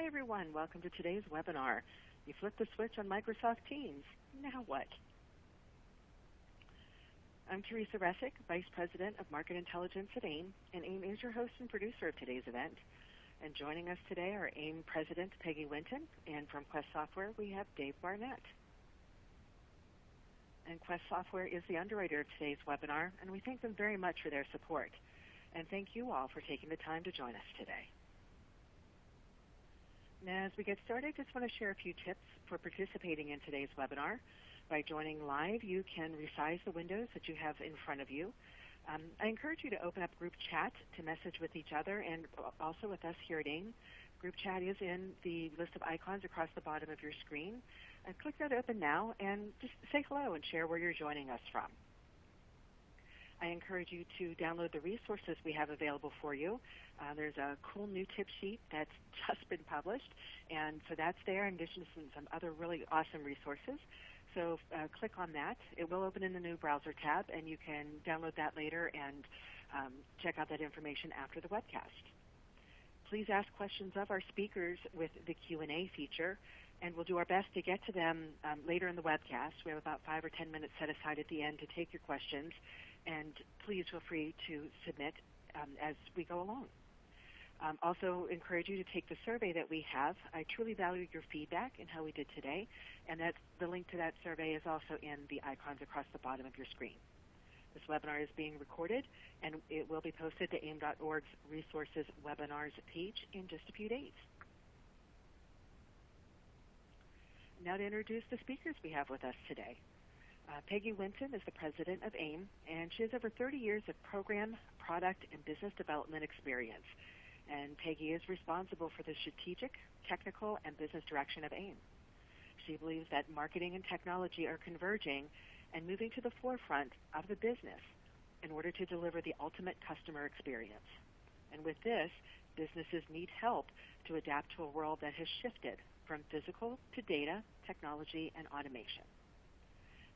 Hi, everyone. Welcome to today's webinar. You flipped the switch on Microsoft Teams. Now what? I'm Teresa Resick, Vice President of Market Intelligence at AIIM, and AIIM is your host and producer of today's event. And joining us today are AIIM President Peggy Winton, and from Quest Software we have Dave Barnett. And Quest Software is the underwriter of today's webinar, and we thank them very much for their support. And thank you all for taking the time to join us today. Now, as we get started, I just want to share a few tips for participating in today's webinar. By joining live, you can resize the windows that you have in front of you. I encourage you to open up group chat to message with each other and also with us here at AIIM. Group chat is in the list of icons across the bottom of your screen. Click that open now and just say hello and share where you're joining us from. I encourage you to download the resources we have available for you. There's a cool new tip sheet that's just been published, and so that's there in addition to some other really awesome resources. So click on that. It will open in the new browser tab, and you can download that later and check out that information after the webcast. Please ask questions of our speakers with the Q&A feature, and we'll do our best to get to them later in the webcast. We have about 5 or 10 minutes set aside at the end to take your questions, and please feel free to submit as we go along. Also encourage you to take the survey that we have. I truly value your feedback in how we did today, and the link to that survey is also in the icons across the bottom of your screen. This webinar is being recorded, and it will be posted to AIIM.org's Resources Webinars page in just a few days. Now to introduce the speakers we have with us today. Peggy Winton is the president of AIIM, and she has over 30 years of program, product, and business development experience. And Peggy is responsible for the strategic, technical, and business direction of AIIM. She believes that marketing and technology are converging and moving to the forefront of the business in order to deliver the ultimate customer experience. And with this, businesses need help to adapt to a world that has shifted from physical to data, technology, and automation.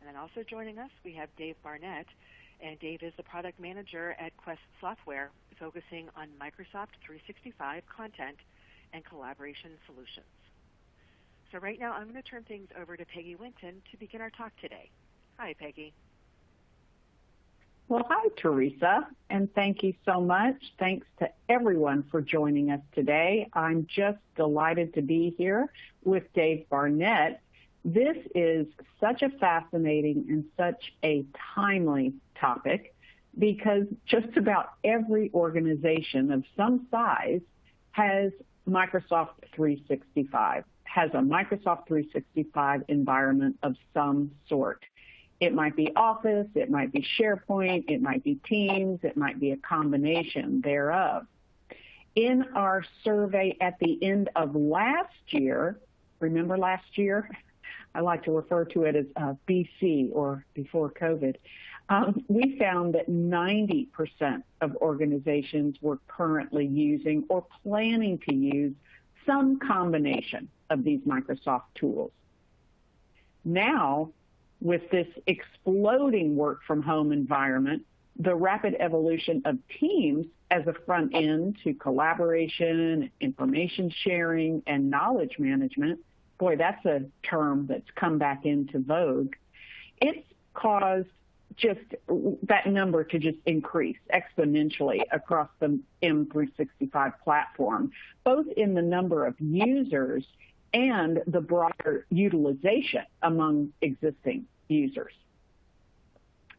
And then also joining us, we have Dave Barnett, and Dave is the product manager at Quest Software, focusing on Microsoft 365 content and collaboration solutions. So right now, I'm going to turn things over to Peggy Winton to begin our talk today. Hi, Peggy. Well, hi, Teresa, and thank you so much. Thanks to everyone for joining us today. I'm just delighted to be here with Dave Barnett. This is such a fascinating and such a timely topic because just about every organization of some size has Microsoft 365, has a Microsoft 365 environment of some sort. It might be Office, it might be SharePoint, it might be Teams, it might be a combination thereof. In our survey at the end of last year, remember last year? I like to refer to it as BC, or before COVID. We found that 90% of organizations were currently using or planning to use some combination of these Microsoft tools. Now, with this exploding work-from-home environment, the rapid evolution of Teams as a front end to collaboration, information sharing, and knowledge management, boy, that's a term that's come back into vogue. It's caused just that number to just increase exponentially across the M365 platform, both in the number of users and the broader utilization among existing users.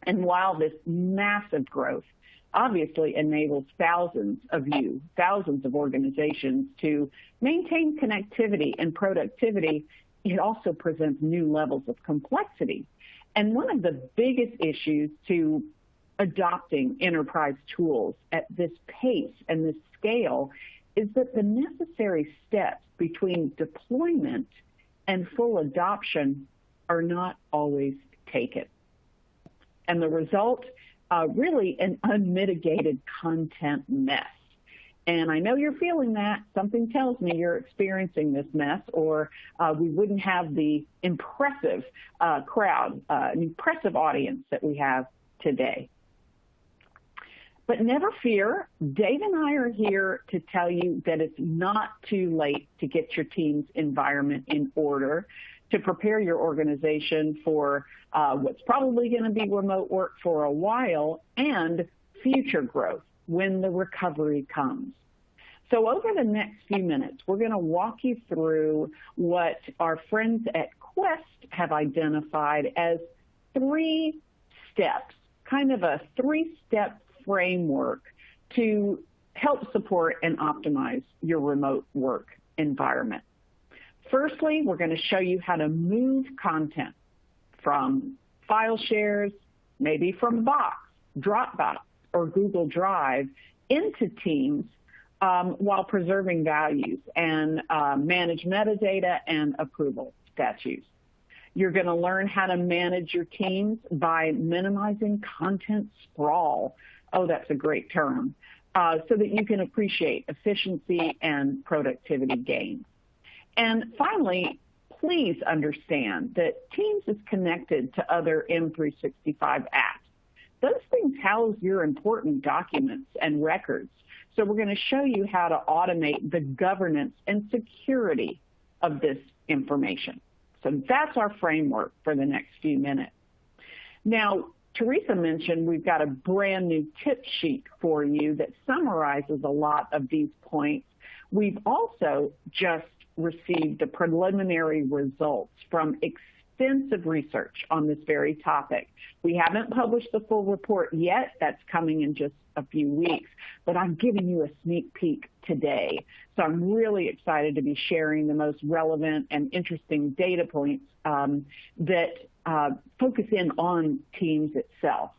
And while this massive growth obviously enables thousands of organizations to maintain connectivity and productivity, it also presents new levels of complexity. And one of the biggest issues to adopting enterprise tools at this pace and this scale is that the necessary steps between deployment and full adoption are not always taken. And the result, really an unmitigated content mess. And I know you're feeling that. Something tells me you're experiencing this mess, or we wouldn't have the impressive impressive audience that we have today. But never fear, Dave and I are here to tell you that it's not too late to get your team's environment in order, to prepare your organization for what's probably going to be remote work for a while and future growth when the recovery comes. So over the next few minutes, we're going to walk you through what our friends at Quest have identified as 3 steps, kind of a 3-step framework to help support and optimize your remote work environment. Firstly, we're going to show you how to move content from file shares, maybe from Box, Dropbox, or Google Drive into Teams while preserving values and manage metadata and approval statutes. You're going to learn how to manage your teams by minimizing content sprawl. Oh, that's a great term. So that you can appreciate efficiency and productivity gains. And finally, please understand that Teams is connected to other M365 apps. Those things house your important documents and records. So we're going to show you how to automate the governance and security of this information. So that's our framework for the next few minutes. Now, Teresa mentioned we've got a brand new tip sheet for you that summarizes a lot of these points. We've also just received the preliminary results from extensive research on this very topic. We haven't published the full report yet. That's coming in just a few weeks, but I'm giving you a sneak peek today. So I'm really excited to be sharing the most relevant and interesting data points that focus in on Teams itself.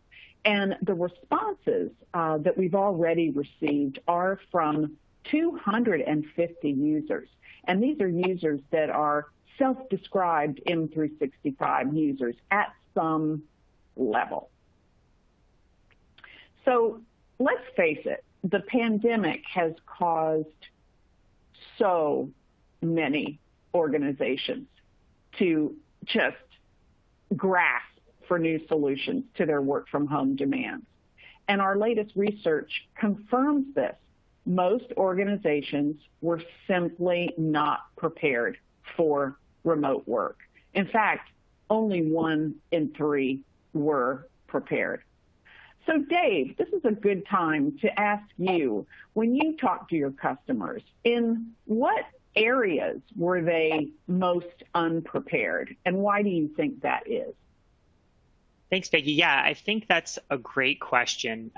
And the responses that we've already received are from 250 users. And these are users that are self-described M365 users at some level. So let's face it, the pandemic has caused so many organizations to just grasp for new solutions to their work-from-home demands. And our latest research confirms this. Most organizations were simply not prepared for remote work. In fact, only 1 in 3 were prepared. So Dave, this is a good time to ask you, when you talk to your customers, in what areas were they most unprepared, and why do you think that is? Thanks, Peggy. Yeah, I think that's a great question.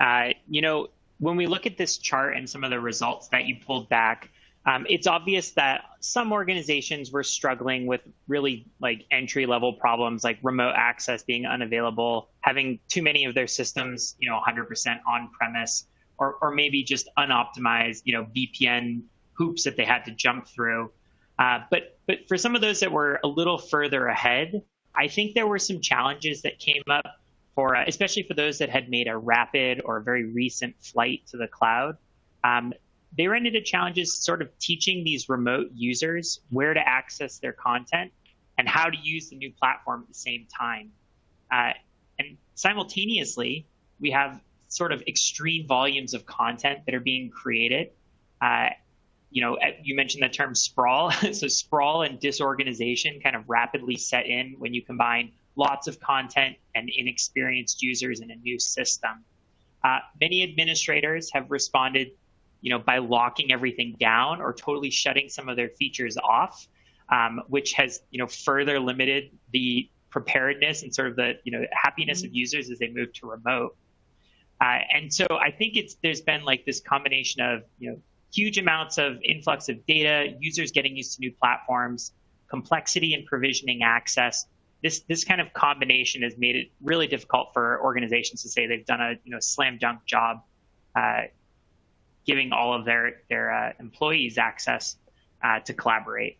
When we look at this chart and some of the results that you pulled back, it's obvious that some organizations were struggling with really like entry-level problems like remote access being unavailable, having too many of their systems, 100% on-premise, or maybe just unoptimized, VPN hoops that they had to jump through. But for some of those that were a little further ahead, I think there were some challenges that came up for, especially for those that had made a rapid or very recent flight to the cloud. They ran into challenges sort of teaching these remote users where to access their content and how to use the new platform at the same time. And simultaneously, we have sort of extreme volumes of content that are being created. You mentioned the term sprawl. So sprawl and disorganization kind of rapidly set in when you combine lots of content and inexperienced users in a new system. Many administrators have responded by locking everything down or totally shutting some of their features off, which has, further limited the preparedness and sort of the, happiness of users as they move to remote. And so I think there's been like this combination of, huge amounts of influx of data, users getting used to new platforms, complexity in provisioning access. This kind of combination has made it really difficult for organizations to say they've done a slam dunk job giving all of their employees access to collaborate.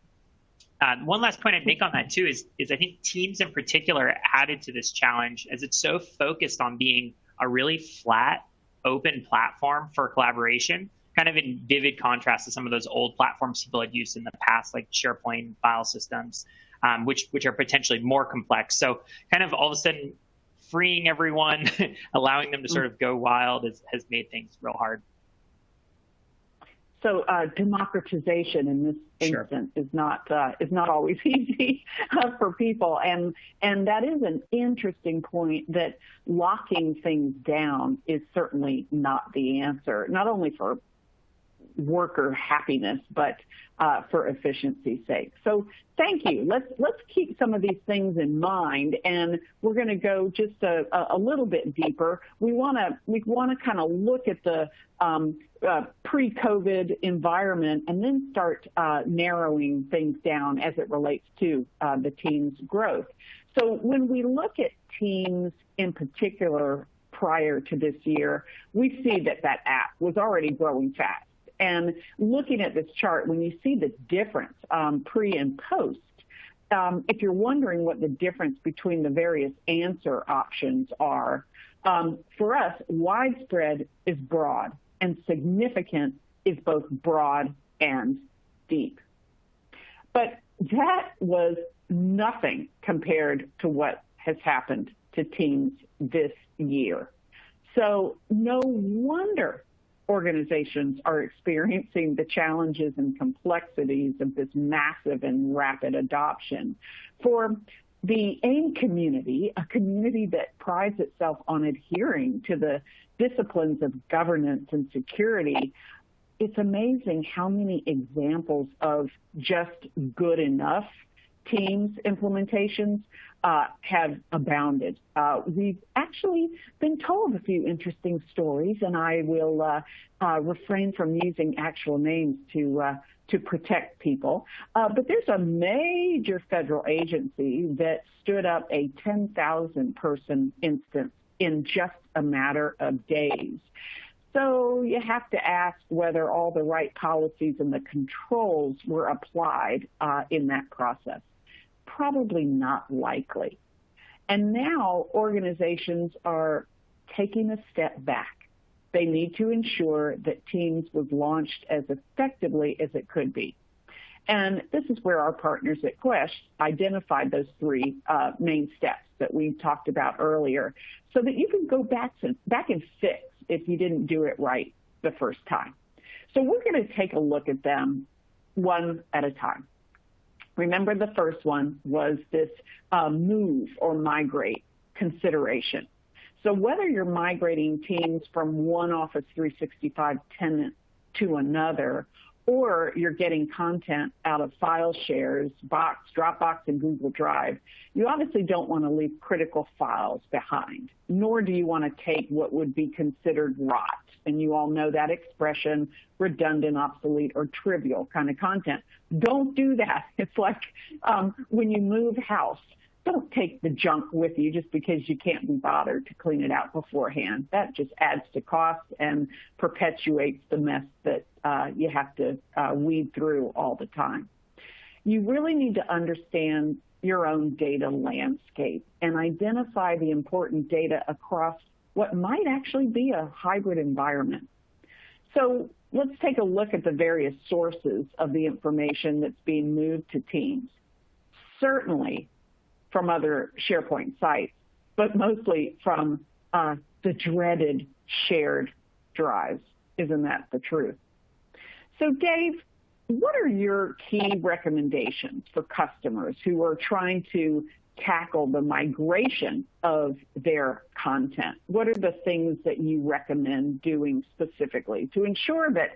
One last point I'd make on that too is I think Teams in particular added to this challenge as it's so focused on being a really flat, open platform for collaboration, kind of in vivid contrast to some of those old platforms people had used in the past, like SharePoint file systems, which are potentially more complex. So kind of all of a sudden freeing everyone, allowing them to sort of go wild has made things real hard. So democratization in this instance is not always easy for people, and that is an interesting point, that locking things down is certainly not the answer, not only for worker happiness, but for efficiency's sake. So thank you. Let's keep some of these things in mind, and we're going to go just a little bit deeper. We want to kind of look at the pre-COVID environment and then start narrowing things down as it relates to the team's growth. So when we look at teams in particular prior to this year, we see that app was already growing fast. And looking at this chart, when you see the difference pre and post, if you're wondering what the difference between the various answer options are, for us, widespread is broad, and significant is both broad and deep. But that was nothing compared to what has happened to teams this year. So no wonder organizations are experiencing the challenges and complexities of this massive and rapid adoption. For the AIIM community, a community that prides itself on adhering to the disciplines of governance and security, it's amazing how many examples of just good enough Teams implementations have abounded. We've actually been told a few interesting stories, and I will refrain from using actual names to protect people. But there's a major federal agency that stood up a 10,000 person instance in just a matter of days. So you have to ask whether all the right policies and the controls were applied in that process. Probably not likely. And now organizations are taking a step back. They need to ensure that Teams was launched as effectively as it could be. And this is where our partners at Quest identified those three main steps that we talked about earlier, so that you can go back and fix if you didn't do it right the first time. So we're going to take a look at them one at a time. Remember, the first one was this move or migrate consideration. So whether you're migrating teams from one Office 365 tenant to another, or you're getting content out of file shares, Box, Dropbox, and Google Drive, you obviously don't want to leave critical files behind, nor do you want to take what would be considered rot. And you all know that expression, redundant, obsolete, or trivial kind of content. Don't do that. It's like when you move house, don't take the junk with you just because you can't be bothered to clean it out beforehand. That just adds to cost and perpetuates the mess that you have to weed through all the time. You really need to understand your own data landscape and identify the important data across what might actually be a hybrid environment. So let's take a look at the various sources of the information that's being moved to Teams. Certainly from other SharePoint sites, but mostly from the dreaded shared drives. Isn't that the truth? So Dave, what are your key recommendations for customers who are trying to tackle the migration of their content? What are the things that you recommend doing specifically to ensure that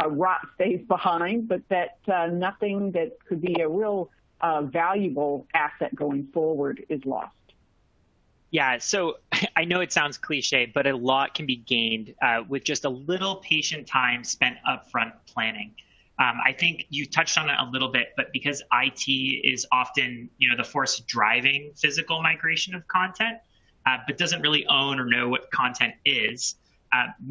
rot stays behind, but that nothing that could be a real valuable asset going forward is lost? Yeah, so I know it sounds cliche, but a lot can be gained with just a little patient time spent upfront planning. I think you touched on it a little bit, but because IT is often, the force driving physical migration of content, but doesn't really own or know what content is,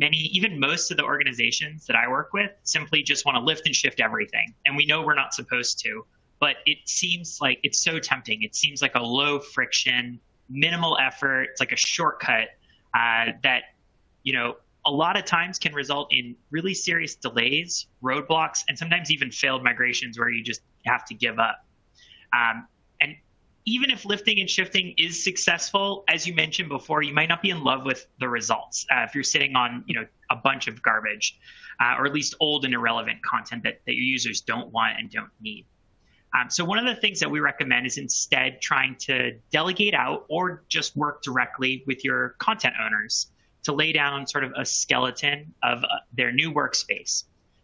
even most of the organizations that I work with simply just want to lift and shift everything. And we know we're not supposed to, but it seems like it's so tempting. It seems like a low friction, minimal effort. It's like a shortcut that, a lot of times can result in really serious delays, roadblocks, and sometimes even failed migrations where you just have to give up. And even if lifting and shifting is successful, as you mentioned before, you might not be in love with the results if you're sitting on a bunch of garbage, or at least old and irrelevant content that your users don't want and don't need. So one of the things that we recommend is instead trying to delegate out or just work directly with your content owners to lay down sort of a skeleton of their new workspace.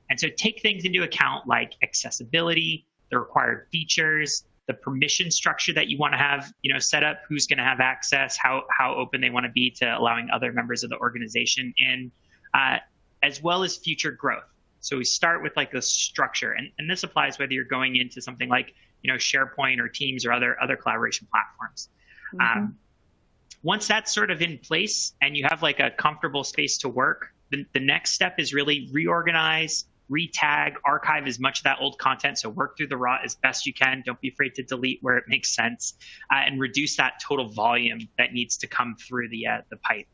And so take things into account like accessibility, the required features, the permission structure that you want to have, set up, who's going to have access, how open they want to be to allowing other members of the organization in, as well as future growth. So we start with like the structure, and this applies whether you're going into something like SharePoint or Teams or other collaboration platforms. Mm-hmm. Once that's sort of in place and you have like a comfortable space to work, the next step is really reorganize, retag, archive as much of that old content. So work through the raw as best you can. Don't be afraid to delete where it makes sense, and reduce that total volume that needs to come through the pipe.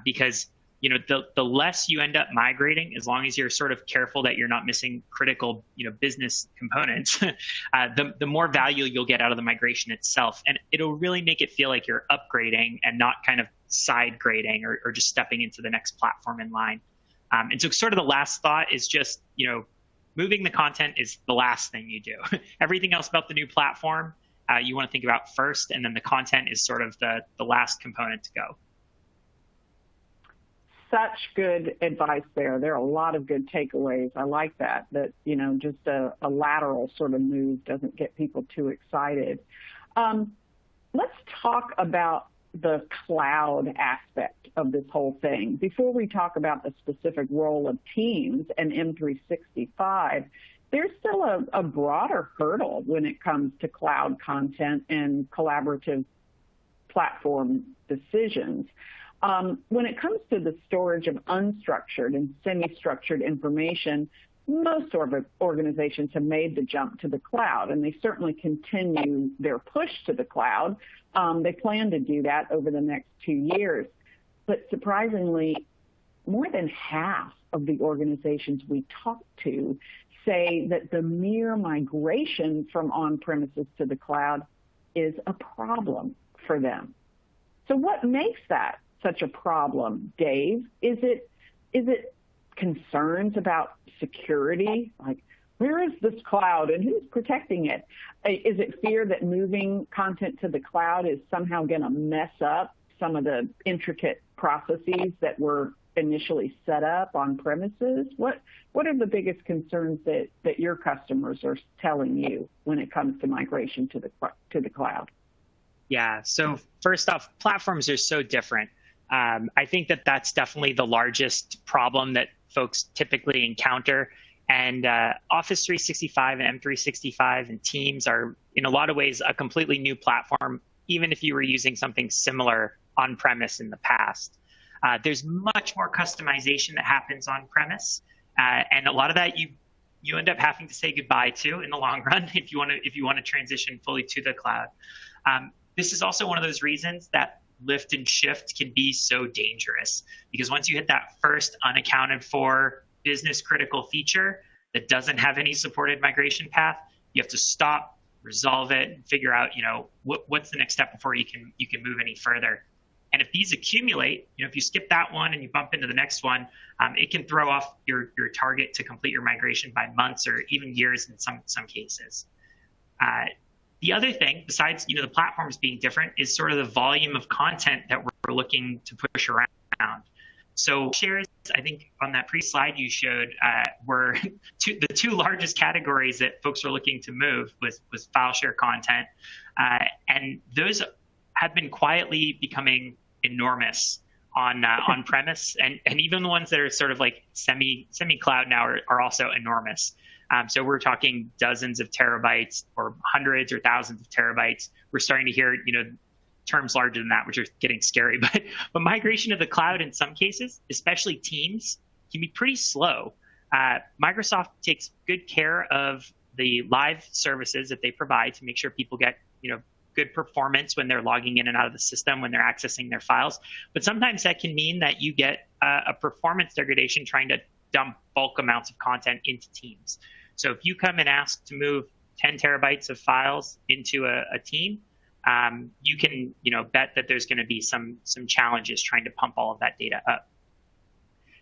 Because the less you end up migrating, as long as you're sort of careful that you're not missing critical business components, the more value you'll get out of the migration itself, and it'll really make it feel like you're upgrading and not kind of side grading or just stepping into the next platform in line. And so sort of the last thought is just, moving the content is the last thing you do. Everything else about the new platform, you want to think about first, and then the content is sort of the last component to go. Such good advice there. There are a lot of good takeaways. I like that just a lateral sort of move doesn't get people too excited. Let's talk about the cloud aspect of this whole thing. Before we talk about the specific role of Teams and M365, there's still a broader hurdle when it comes to cloud content and collaborative platform decisions. When it comes to the storage of unstructured and semi-structured information, most organizations have made the jump to the cloud, and they certainly continue their push to the cloud. They plan to do that over the next 2 years. But surprisingly, more than half of the organizations we talk to say that the mere migration from on-premises to the cloud is a problem for them. So what makes that such a problem, Dave? Is it concerns about security? Like, where is this cloud and who's protecting it? Is it fear that moving content to the cloud is somehow going to mess up some of the intricate processes that were initially set up on premises? What are the biggest concerns that your customers are telling you when it comes to migration to the cloud? Yeah, so first off, platforms are so different. I think that's definitely the largest problem that folks typically encounter. And Office 365 and M365 and Teams are, in a lot of ways, a completely new platform, even if you were using something similar on-premise in the past. There's much more customization that happens on-premise, and a lot of that you end up having to say goodbye to in the long run if you want to transition fully to the cloud. This is also one of those reasons that lift and shift can be so dangerous, because once you hit that first unaccounted for business critical feature that doesn't have any supported migration path, you have to stop, resolve it, and figure out what's the next step before you can move any further. And if these accumulate, if you skip that one and you bump into the next one, it can throw off your target to complete your migration by months or even years in some cases. The other thing, besides the platforms being different, is sort of the volume of content that we're looking to push around. So shares, I think on that pre-slide you showed, were the two largest categories that folks were looking to move was file share content, and those have been quietly becoming enormous on premise, and even the ones that are sort of like semi cloud now are also enormous. So we're talking dozens of terabytes or hundreds or thousands of terabytes. We're starting to hear terms larger than that, which are getting scary. But migration to the cloud in some cases, especially Teams, can be pretty slow. Microsoft takes good care of the live services that they provide to make sure people get good performance when they're logging in and out of the system, when they're accessing their files. But sometimes that can mean that you get a performance degradation trying to dump bulk amounts of content into Teams. So if you come and ask to move 10 terabytes of files into a team, you can bet that there's going to be some challenges trying to pump all of that data up.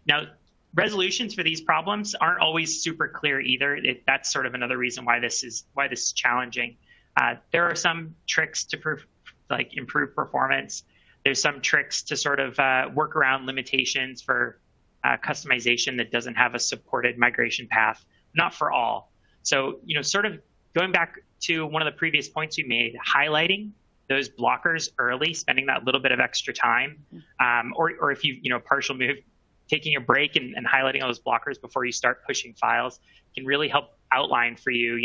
Now, resolutions for these problems aren't always super clear either. That's sort of another reason why this is challenging. There are some tricks to improve performance. There's some tricks to sort of work around limitations for customization that doesn't have a supported migration path. Not for all. So, sort of going back to one of the previous points we made, highlighting those blockers early, spending that little bit of extra time, or if you partial move, taking a break and highlighting all those blockers before you start pushing files can really help outline for you,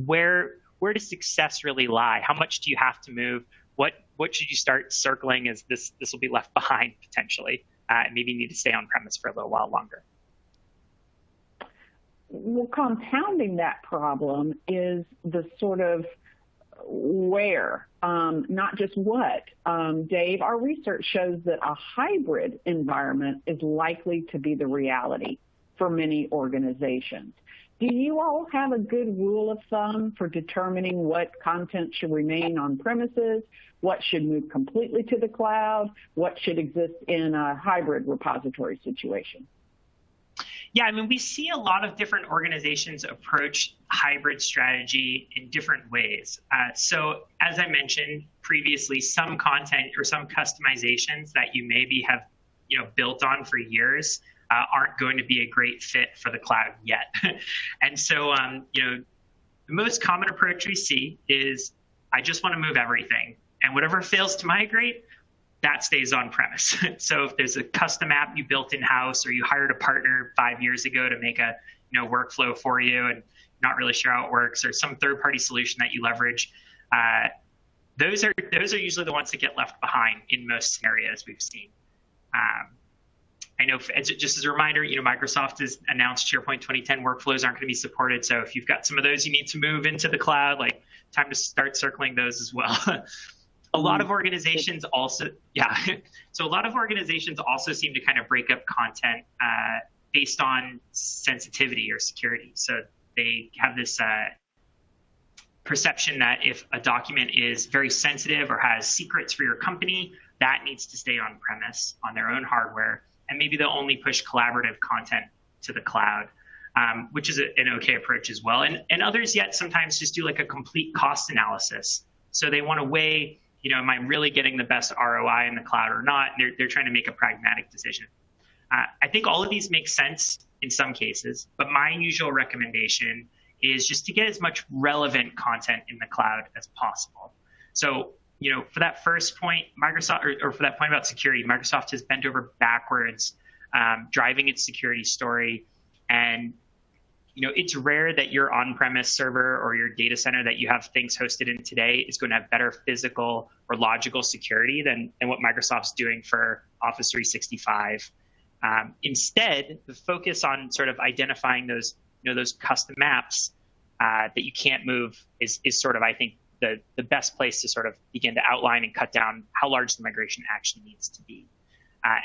where does success really lie? How much do you have to move? What should you start circling as this will be left behind potentially? Maybe you need to stay on premise for a little while longer. Well, compounding that problem is the sort of where, not just what. Dave, our research shows that a hybrid environment is likely to be the reality for many organizations. Do you all have a good rule of thumb for determining what content should remain on premises, what should move completely to the cloud, what should exist in a hybrid repository situation? Yeah, I mean, we see a lot of different organizations approach hybrid strategy in different ways. So as I mentioned previously, some content or some customizations that you maybe have built on for years aren't going to be a great fit for the cloud yet. And so, the most common approach we see is, I just want to move everything. And whatever fails to migrate, that stays on premise. So if there's a custom app you built in-house or you hired a partner 5 years ago to make a workflow for you and not really sure how it works, or some third-party solution that you leverage, those are usually the ones that get left behind in most scenarios we've seen. I know, just as a reminder, Microsoft has announced SharePoint 2010 workflows aren't going to be supported. So if you've got some of those you need to move into the cloud, time to start circling those as well. A lot of organizations also, so a lot of organizations also seem to kind of break up content based on sensitivity or security. So they have this perception that if a document is very sensitive or has secrets for your company, that needs to stay on premise on their own hardware. And maybe they'll only push collaborative content to the cloud, which is an okay approach as well. And others yet sometimes just do a complete cost analysis. So they want to weigh, am I really getting the best ROI in the cloud or not? They're trying to make a pragmatic decision. I think all of these make sense in some cases, but my usual recommendation is just to get as much relevant content in the cloud as possible. So, for that first point, Microsoft, or for that point about security, Microsoft has bent over backwards, driving its security story. And, it's rare that your on-premise server or your data center that you have things hosted in today is going to have better physical or logical security than what Microsoft's doing for Office 365. Instead, the focus on sort of identifying those, those custom apps that you can't move is sort of, I think, the best place to sort of begin to outline and cut down how large the migration actually needs to be.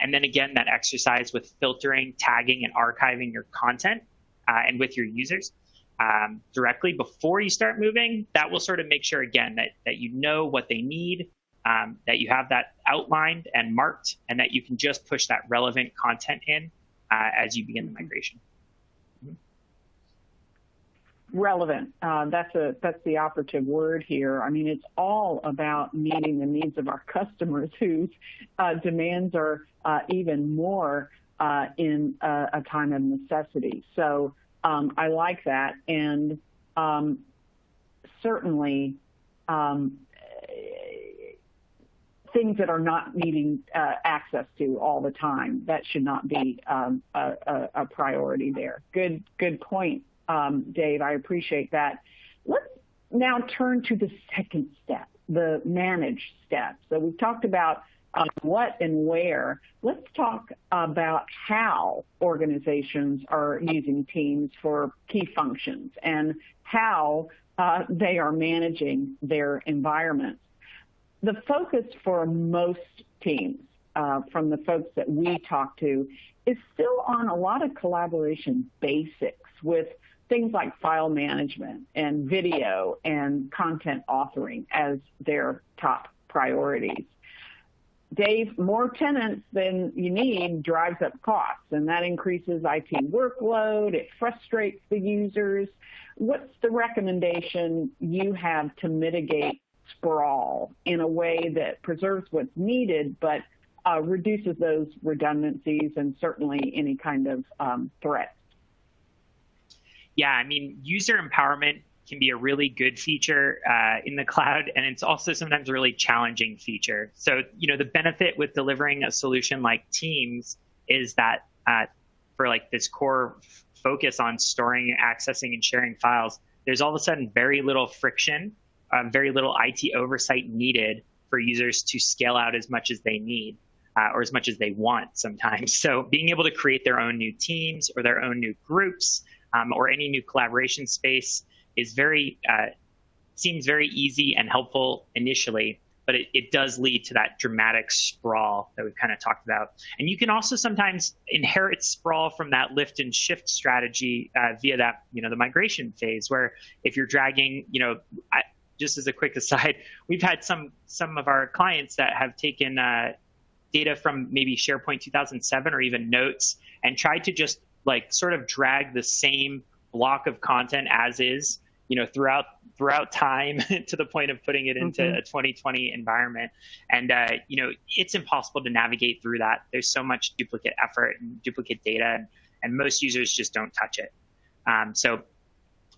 And then again, that exercise with filtering, tagging, and archiving your content and with your users directly before you start moving, that will sort of make sure, again, that you know what they need, that you have that outlined and marked, and that you can just push that relevant content in as you begin the migration. Relevant. That's the operative word here. I mean, it's all about meeting the needs of our customers whose demands are even more in a time of necessity. So I like that, and certainly things that are not needing access to all the time, that should not be a priority there. Good point. Dave, I appreciate that. Let's now turn to the second step, the managed step. So we've talked about what and where. Let's talk about how organizations are using Teams for key functions and how they are managing their environments. The focus for most teams, from the folks that we talk to, is still on a lot of collaboration basics with things like file management and video and content authoring as their top priorities. Dave, more tenants than you need drives up costs, and that increases IT workload. It frustrates the users. What's the recommendation you have to mitigate sprawl in a way that preserves what's needed, but reduces those redundancies and certainly any kind of threats? Yeah, I mean, user empowerment can be a really good feature in the cloud, and it's also sometimes a really challenging feature. So, the benefit with delivering a solution like Teams is that for like this core focus on storing, accessing, and sharing files, there's all of a sudden very little friction, very little IT oversight needed for users to scale out as much as they need or as much as they want sometimes. So being able to create their own new teams or their own new groups or any new collaboration space is seems very easy and helpful initially, but it does lead to that dramatic sprawl that we've kind of talked about. And you can also sometimes inherit sprawl from that lift and shift strategy via that, the migration phase, where if you're dragging, just as a quick aside, we've had some of our clients that have taken data from maybe SharePoint 2007 or even notes and tried to just like sort of drag the same block of content as is, throughout time to the point of putting it into a 2020 environment. And, it's impossible to navigate through that. There's so much duplicate effort and duplicate data, and most users just don't touch it. So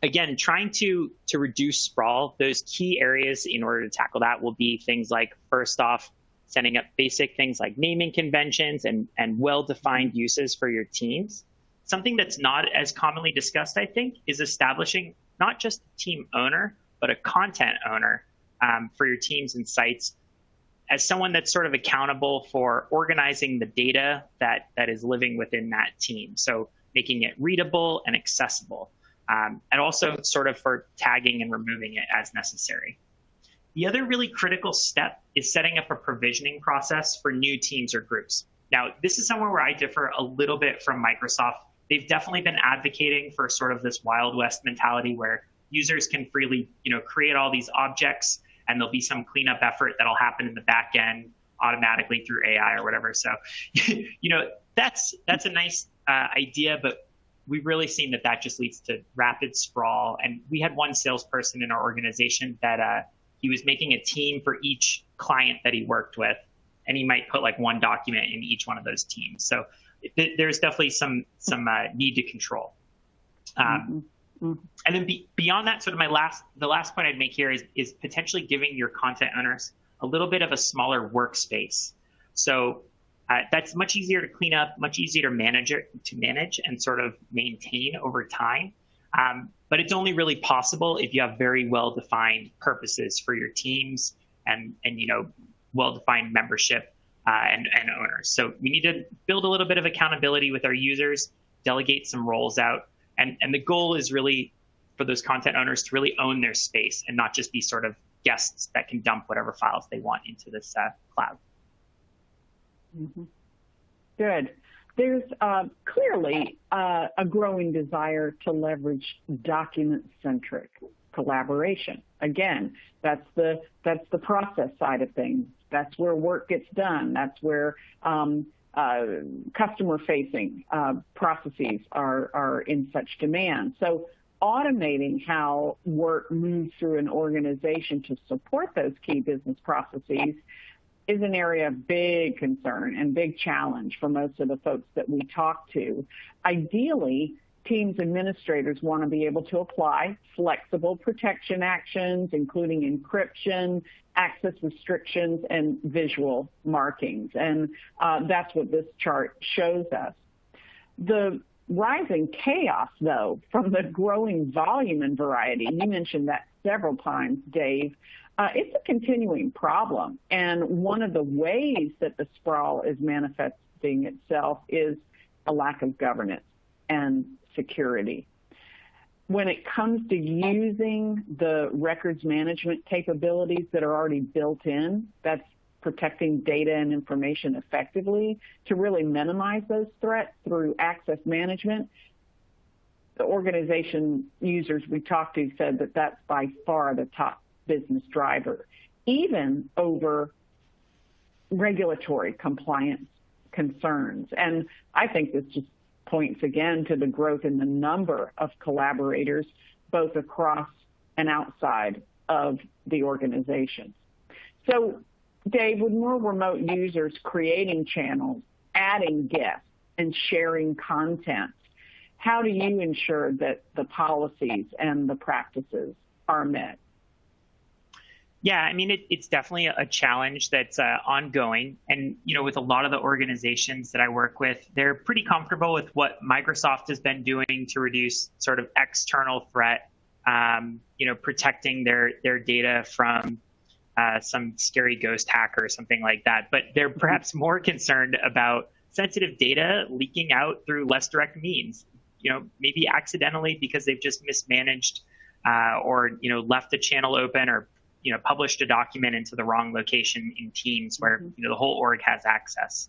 again, trying to reduce sprawl, those key areas in order to tackle that will be things like, first off, setting up basic things like naming conventions and well-defined uses for your teams. Something that's not as commonly discussed, I think, is establishing not just a team owner, but a content owner for your teams and sites as someone that's sort of accountable for organizing the data that is living within that team. So making it readable and accessible, and also sort of for tagging and removing it as necessary. The other really critical step is setting up a provisioning process for new teams or groups. Now, this is somewhere where I differ a little bit from Microsoft. They've definitely been advocating for sort of this Wild West mentality where users can freely, create all these objects, and there'll be some cleanup effort that'll happen in the back end automatically through AI or whatever. So, that's a nice idea, but we've really seen that just leads to rapid sprawl. And we had one salesperson in our organization that he was making a team for each client that he worked with, and he might put like one document in each one of those teams. So there's definitely some need to control. And then beyond that, sort of the last point I'd make here is potentially giving your content owners a little bit of a smaller workspace. So that's much easier to clean up, much easier to manage and sort of maintain over time. But it's only really possible if you have very well-defined purposes for your teams and well-defined membership and owners. So we need to build a little bit of accountability with our users, delegate some roles out. And the goal is really for those content owners to really own their space and not just be sort of guests that can dump whatever files they want into this cloud. Good. There's clearly a growing desire to leverage document-centric collaboration. Again, that's the process side of things. That's where work gets done. That's where customer-facing processes are in such demand. So automating how work moves through an organization to support those key business processes is an area of big concern and big challenge for most of the folks that we talk to. Ideally, Teams administrators want to be able to apply flexible protection actions, including encryption, access restrictions, and visual markings. And that's what this chart shows us. The rising chaos, though, from the growing volume and variety, you mentioned that several times, Dave, it's a continuing problem. And one of the ways that the sprawl is manifesting itself is a lack of governance and security. When it comes to using the records management capabilities that are already built in, that's protecting data and information effectively to really minimize those threats through access management, the organization users we talked to said that that's by far the top business driver, even over regulatory compliance concerns. And I think this just points again to the growth in the number of collaborators, both across and outside of the organization. So, Dave, with more remote users creating channels, adding guests, and sharing content, how do you ensure that the policies and the practices are met? Yeah, I mean, it's definitely a challenge that's ongoing. And, with a lot of the organizations that I work with, they're pretty comfortable with what Microsoft has been doing to reduce sort of external threat, protecting their data from some scary ghost hacker or something like that. But they're perhaps more concerned about sensitive data leaking out through less direct means, maybe accidentally because they've just mismanaged or, left a channel open or published a document into the wrong location in Teams where the whole org has access.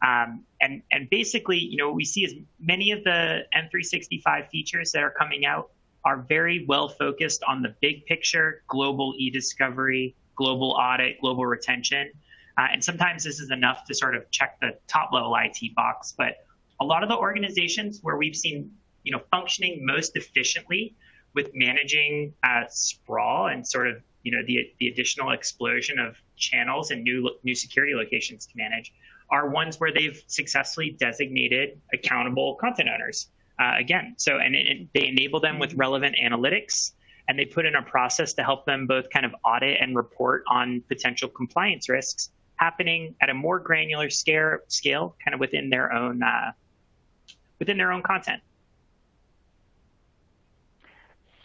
And basically, what we see is many of the M365 features that are coming out are very well focused on the big picture, global e-discovery, global audit, global retention. And sometimes this is enough to sort of check the top level IT box. But a lot of the organizations where we've seen functioning most efficiently with managing sprawl and sort of the additional explosion of channels and new security locations to manage are ones where they've successfully designated accountable content owners. They enable them with relevant analytics, and they put in a process to help them both kind of audit and report on potential compliance risks happening at a more granular scale kind of within their own content.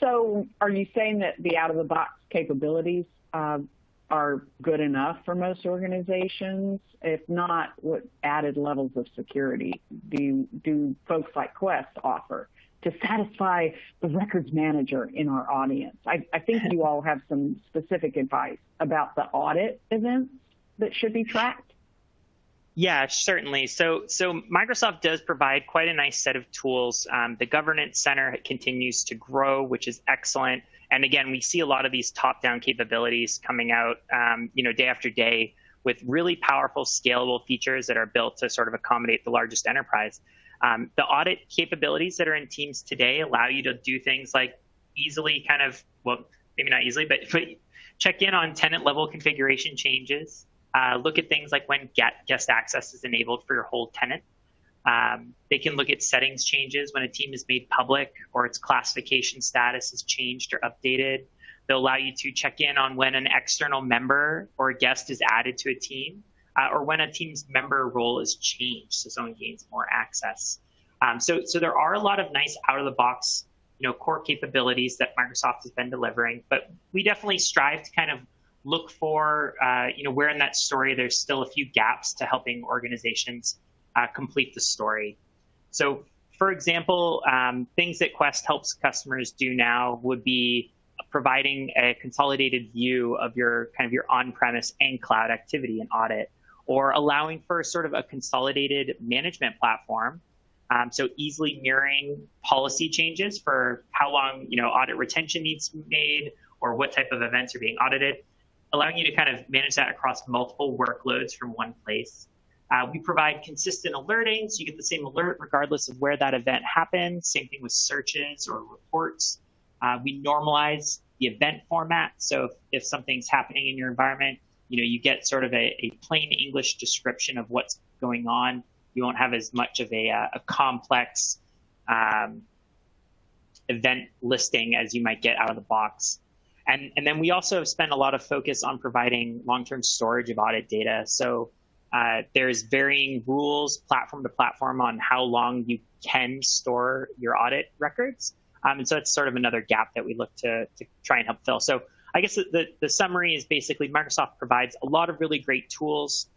So are you saying that the out-of-the-box capabilities are good enough for most organizations? If not, what added levels of security do folks like Quest offer to satisfy the records manager in our audience? I think you all have some specific advice about the audit events that should be tracked. Yeah, certainly. So Microsoft does provide quite a nice set of tools. The Governance Center continues to grow, which is excellent. And again, we see a lot of these top-down capabilities coming out, day after day with really powerful, scalable features that are built to sort of accommodate the largest enterprise. The audit capabilities that are in Teams today allow you to do things like easily maybe not easily, but check in on tenant-level configuration changes. Look at things like when guest access is enabled for your whole tenant. They can look at settings changes when a team is made public or its classification status is changed or updated. They'll allow you to check in on when an external member or a guest is added to a team or when a team's member role is changed so someone gains more access. So there are a lot of nice out-of-the-box core capabilities that Microsoft has been delivering, but we definitely strive to kind of look for, where in that story there's still a few gaps to helping organizations complete the story. So, for example, things that Quest helps customers do now would be providing a consolidated view of your on-premise and cloud activity in audit, or allowing for sort of a consolidated management platform. So easily mirroring policy changes for how long audit retention needs to be made or what type of events are being audited, allowing you to kind of manage that across multiple workloads from one place. We provide consistent alerting, so you get the same alert regardless of where that event happened. Same thing with searches or reports. We normalize the event format, so if something's happening in your environment, you get sort of a plain English description of what's going on. You won't have as much of a complex event listing as you might get out of the box. And then we also spend a lot of focus on providing long-term storage of audit data. So there's varying rules platform to platform on how long you can store your audit records. And so it's sort of another gap that we look to try and help fill. So I guess the summary is basically Microsoft provides a lot of really great tools.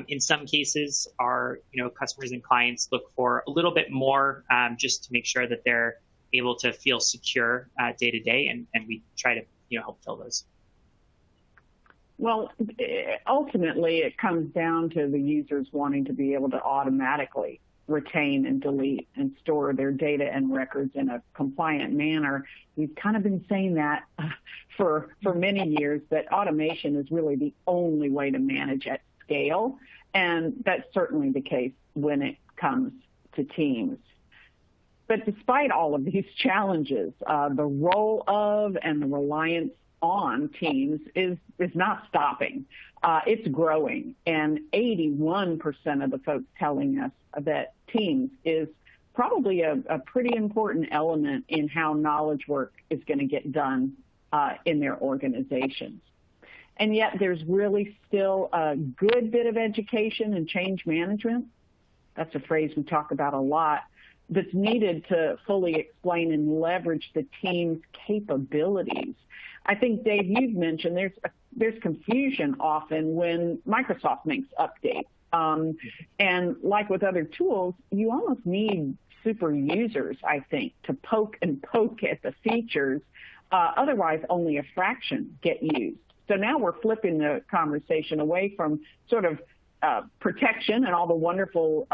In some cases, our customers and clients look for a little bit more just to make sure that they're able to feel secure day to day, and we try to help fill those. Well, ultimately, it comes down to the users wanting to be able to automatically retain and delete and store their data and records in a compliant manner. We've kind of been saying that for many years, that automation is really the only way to manage at scale, and that's certainly the case when it comes to teams. But despite all of these challenges, the role of and the reliance on teams is not stopping. It's growing, and 81% of the folks telling us that teams is probably a pretty important element in how knowledge work is going to get done in their organizations. And yet there's really still a good bit of education and change management. That's a phrase we talk about a lot, that's needed to fully explain and leverage the team's capabilities. I think, Dave, you've mentioned there's confusion often when Microsoft makes updates. And like with other tools, you almost need super users, I think, to poke at the features. Otherwise, only a fraction get used. So now we're flipping the conversation away from sort of protection and all the wonderful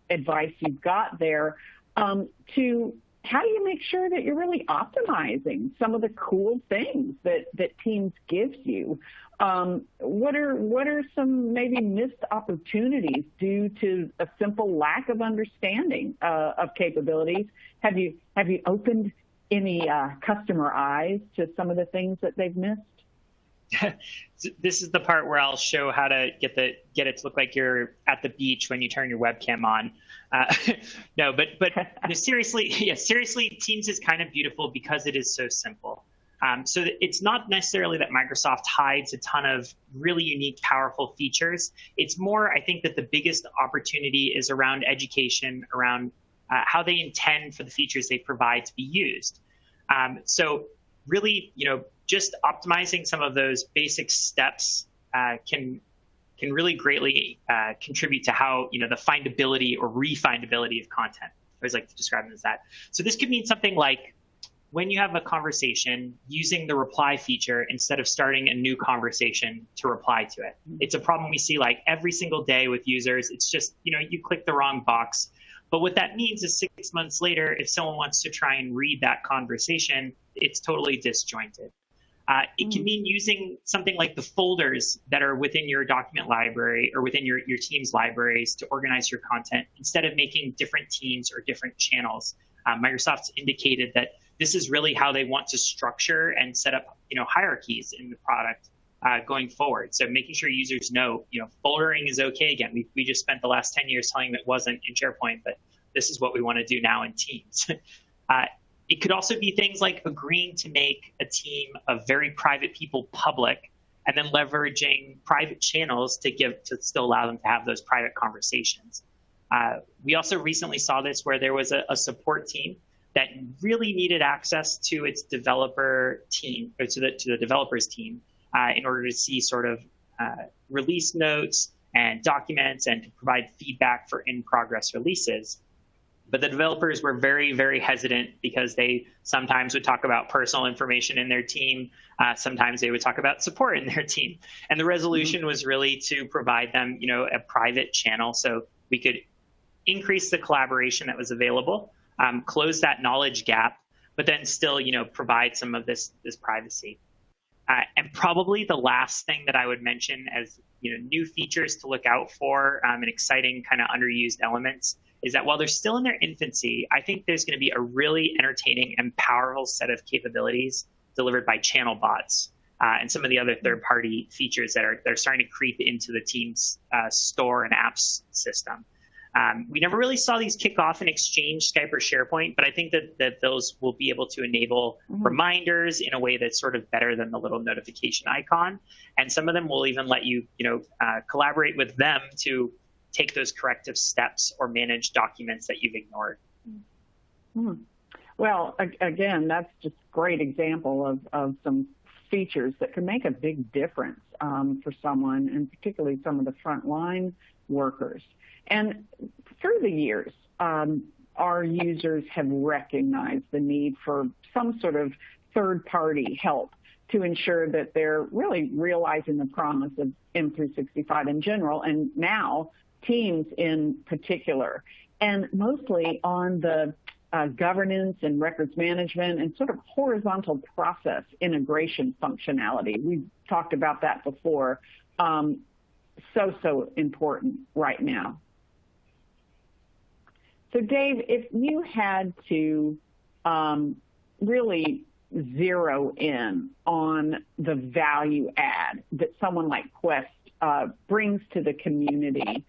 advice you've got there to how do you make sure that you're really optimizing some of the cool things that Teams gives you? What are some maybe missed opportunities due to a simple lack of understanding of capabilities? Have you opened any customer eyes to some of the things that they've missed? This is the part where I'll show how to get it to look like you're at the beach when you turn your webcam on. No, but seriously, Teams is kind of beautiful because it is so simple. So it's not necessarily that Microsoft hides a ton of really unique, powerful features. It's more, I think, that the biggest opportunity is around education, around how they intend for the features they provide to be used. So really, just optimizing some of those basic steps can really greatly contribute to how, the findability or refindability of content. I always like to describe it as that. So this could mean something like when you have a conversation, using the reply feature instead of starting a new conversation to reply to it. It's a problem we see like every single day with users. It's just, you click the wrong box. But what that means is 6 months later, if someone wants to try and read that conversation, it's totally disjointed. It can mean using something like the folders that are within your document library or within your team's libraries to organize your content instead of making different teams or different channels. Microsoft's indicated that this is really how they want to structure and set up hierarchies in the product going forward. So making sure users know, foldering is okay again. We just spent the last 10 years telling them it wasn't in SharePoint, but this is what we want to do now in Teams. It could also be things like agreeing to make a team of very private people public and then leveraging private channels to still allow them to have those private conversations. We also recently saw this where there was a support team that really needed access to its developer team, or to the developers team, in order to see sort of release notes and documents and to provide feedback for in-progress releases. But the developers were very, very hesitant because they sometimes would talk about personal information in their team. Sometimes they would talk about support in their team. And the resolution was really to provide them, a private channel so we could increase the collaboration that was available, close that knowledge gap, but then still, provide some of this privacy. And probably the last thing that I would mention as, new features to look out for and exciting kind of underused elements is that while they're still in their infancy, I think there's going to be a really entertaining and powerful set of capabilities delivered by channel bots and some of the other third-party features that are starting to creep into the Teams store and apps system. We never really saw these kick off in Exchange, Skype, or SharePoint, but I think that those will be able to enable reminders in a way that's sort of better than the little notification icon. And some of them will even let you, collaborate with them to take those corrective steps or manage documents that you've ignored. Well, again, that's just a great example of some features that can make a big difference for someone, and particularly some of the frontline workers. And through the years, our users have recognized the need for some sort of third-party help to ensure that they're really realizing the promise of M365 in general, and now Teams in particular, and mostly on the governance and records management and sort of horizontal process integration functionality. We've talked about that before. So important right now. So Dave, if you had to really zero in on the value add that someone like Quest brings to the community,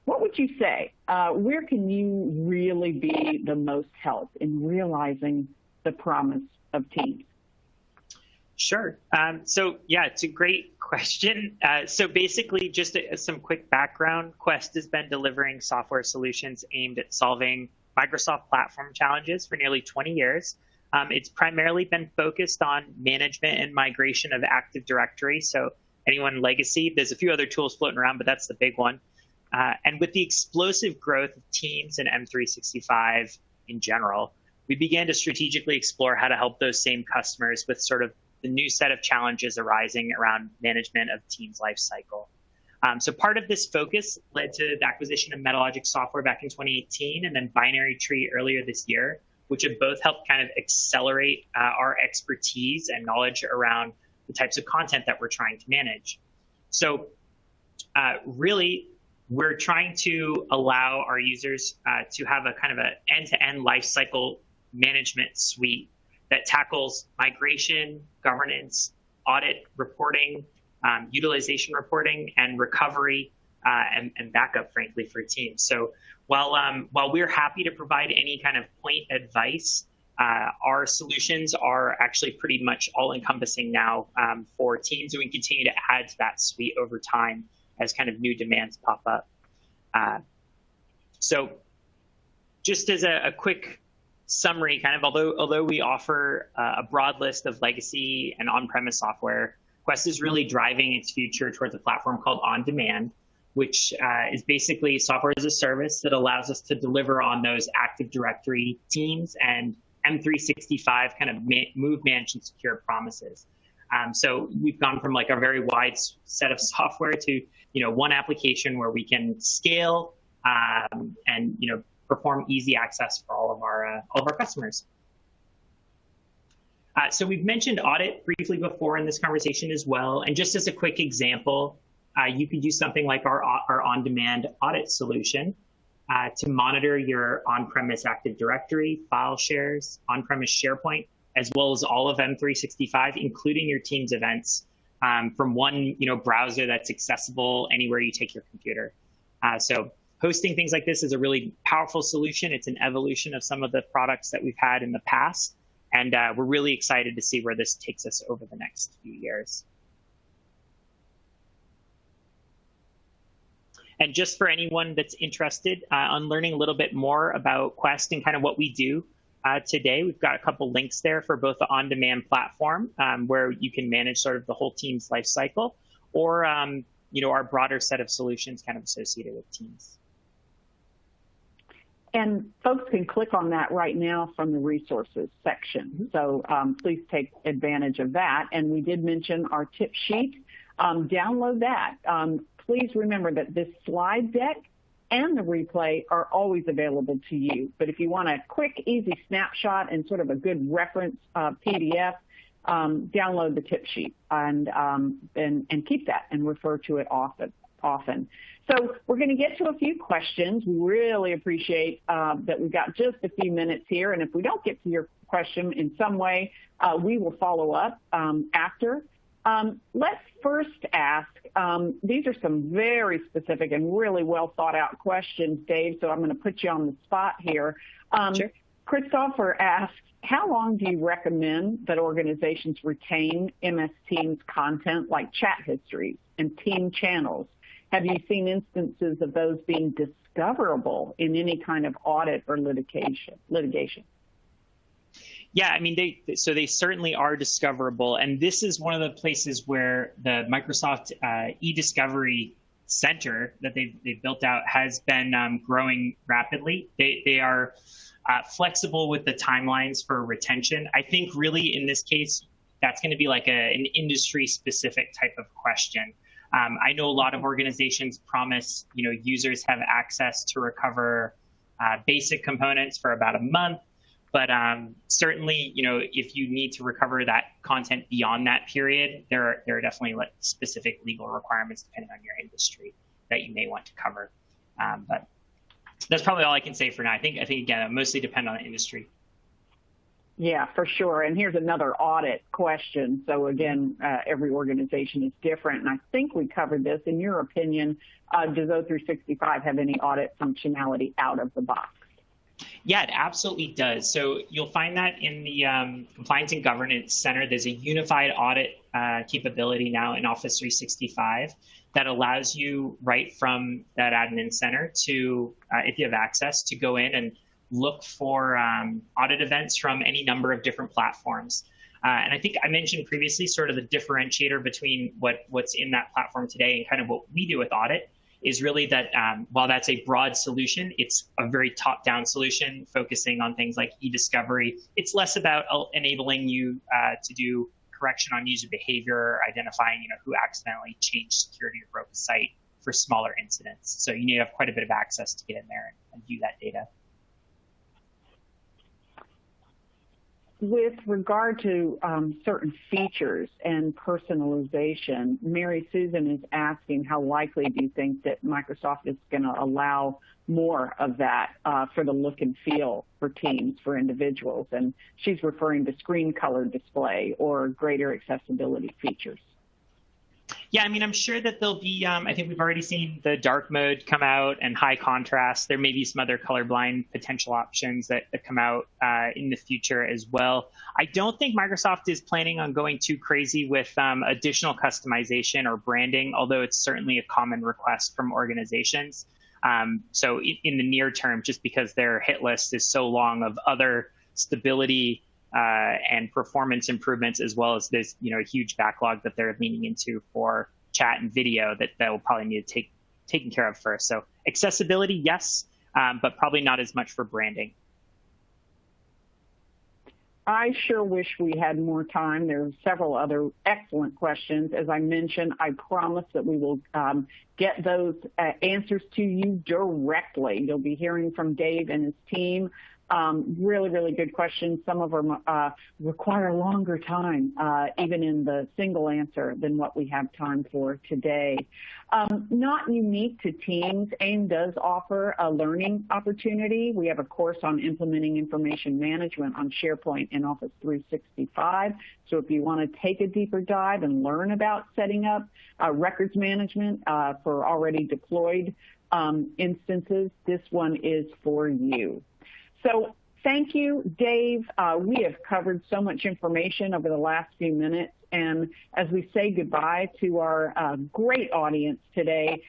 what would you say? Where can you really be the most help in realizing the promise of Teams? Sure. So yeah, it's a great question. So basically, just some quick background, Quest has been delivering software solutions aimed at solving Microsoft platform challenges for nearly 20 years. It's primarily been focused on management and migration of Active Directory. So anyone legacy, there's a few other tools floating around, but that's the big one. And with the explosive growth of Teams and M365 in general, we began to strategically explore how to help those same customers with sort of the new set of challenges arising around management of Teams lifecycle. So part of this focus led to the acquisition of Metalogic Software back in 2018 and then Binary Tree earlier this year, which have both helped kind of accelerate our expertise and knowledge around the types of content that we're trying to manage. So really, we're trying to allow our users to have a kind of an end-to-end lifecycle management suite that tackles migration, governance, audit reporting, utilization reporting, and recovery and backup, frankly, for teams. So while we're happy to provide any kind of point advice, our solutions are actually pretty much all-encompassing now for teams, and we continue to add to that suite over time as kind of new demands pop up. So just as a quick summary, kind of, although we offer a broad list of legacy and on-premise software, Quest is really driving its future towards a platform called OnDemand, which is basically software as a service that allows us to deliver on those Active Directory Teams and M365 kind of move, manage, and secure promises. So we've gone from like a very wide set of software to one application where we can scale and perform easy access for all of our customers. So we've mentioned Audit briefly before in this conversation as well. And just as a quick example, you could use something like our on-demand audit solution to monitor your on-premise Active Directory, file shares, on-premise SharePoint, as well as all of M365, including your Teams events from one browser that's accessible anywhere you take your computer. So hosting things like this is a really powerful solution. It's an evolution of some of the products that we've had in the past. And we're really excited to see where this takes us over the next few years. And just for anyone that's interested on learning a little bit more about Quest and kind of what we do today, we've got a couple links there for both the on-demand platform where you can manage sort of the whole Teams lifecycle, or our broader set of solutions kind of associated with Teams. And folks can click on that right now from the resources section. So please take advantage of that. And we did mention our tip sheet. Download that. Please remember that this slide deck and the replay are always available to you. But if you want a quick, easy snapshot and sort of a good reference PDF, download the tip sheet and keep that and refer to it often. So we're going to get to a few questions. We really appreciate that we've got just a few minutes here. And if we don't get to your question in some way, we will follow up after. Let's first ask, these are some very specific and really well thought out questions, Dave, so I'm going to put you on the spot here. Sure. Christopher asks, how long do you recommend that organizations retain MS Teams content like chat histories and team channels? Have you seen instances of those being discoverable in any kind of audit or litigation? Yeah, I mean, they certainly are discoverable. And this is one of the places where the Microsoft eDiscovery Center that they've built out has been growing rapidly. They are flexible with the timelines for retention. I think really in this case, that's going to be like an industry-specific type of question. I know a lot of organizations promise, users have access to recover basic components for about a month. But certainly, if you need to recover that content beyond that period, there are definitely specific legal requirements depending on your industry that you may want to cover. But that's probably all I can say for now. I think again, it mostly depend on the industry. Yeah, for sure. And here's another audit question. So again, every organization is different. And I think we covered this. In your opinion, does O365 have any audit functionality out of the box? Yeah, it absolutely does. So you'll find that in the Compliance and Governance Center, there's a unified audit capability now in Office 365 that allows you right from that admin center to, if you have access, to go in and look for audit events from any number of different platforms. And I think I mentioned previously sort of the differentiator between what's in that platform today and kind of what we do with Audit is really that while that's a broad solution, it's a very top-down solution focusing on things like e-discovery. It's less about enabling you to do correction on user behavior, identifying who accidentally changed security or broke a site for smaller incidents. So you need to have quite a bit of access to get in there and view that data. With regard to certain features and personalization, Mary Susan is asking how likely do you think that Microsoft is going to allow more of that for the look and feel for teams, for individuals? And she's referring to screen color display or greater accessibility features. Yeah, I mean, I'm sure that there'll be, I think we've already seen the dark mode come out and high contrast. There may be some other colorblind potential options that come out in the future as well. I don't think Microsoft is planning on going too crazy with additional customization or branding, although it's certainly a common request from organizations. So in the near term, just because their hit list is so long of other stability and performance improvements, as well as this, a huge backlog that they're leaning into for chat and video that will probably need to taken care of first. So accessibility, yes, but probably not as much for branding. I sure wish we had more time. There are several other excellent questions. As I mentioned, I promise that we will get those answers to you directly. You'll be hearing from Dave and his team. Really, really good questions. Some of them require longer time, even in the single answer, than what we have time for today. Not unique to Teams, AIIM does offer a learning opportunity. We have a course on implementing information management on SharePoint in Office 365. So if you want to take a deeper dive and learn about setting up records management for already deployed instances, this one is for you. So thank you, Dave. We have covered so much information over the last few minutes. And as we say goodbye to our great audience today,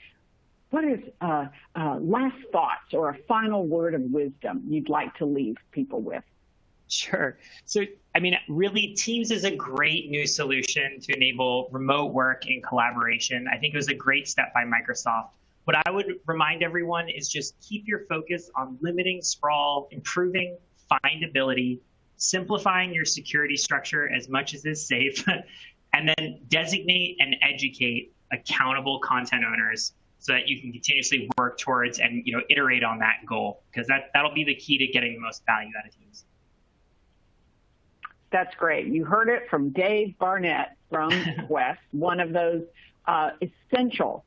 what is last thoughts or a final word of wisdom you'd like to leave people with? Sure. So, I mean, really, Teams is a great new solution to enable remote work and collaboration. I think it was a great step by Microsoft. What I would remind everyone is just keep your focus on limiting sprawl, improving findability, simplifying your security structure as much as is safe, and then designate and educate accountable content owners so that you can continuously work towards and iterate on that goal, because that'll be the key to getting the most value out of Teams. That's great. You heard it from Dave Barnett from Quest, one of those essential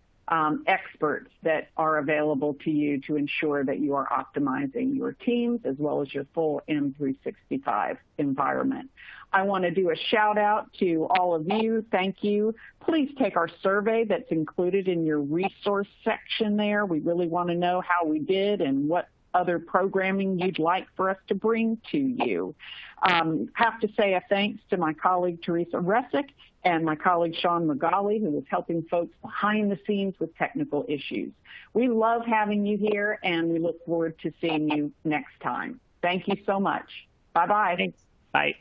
experts that are available to you to ensure that you are optimizing your teams as well as your full M365 environment. I want to do a shout out to all of you. Thank you. Please take our survey that's included in your resource section there. We really want to know how we did and what other programming you'd like for us to bring to you. Have to say a thanks to my colleague Teresa Resick and my colleague Sean McGauley, who is helping folks behind the scenes with technical issues. We love having you here, and we look forward to seeing you next time. Thank you so much. Bye-bye. Thanks. Bye.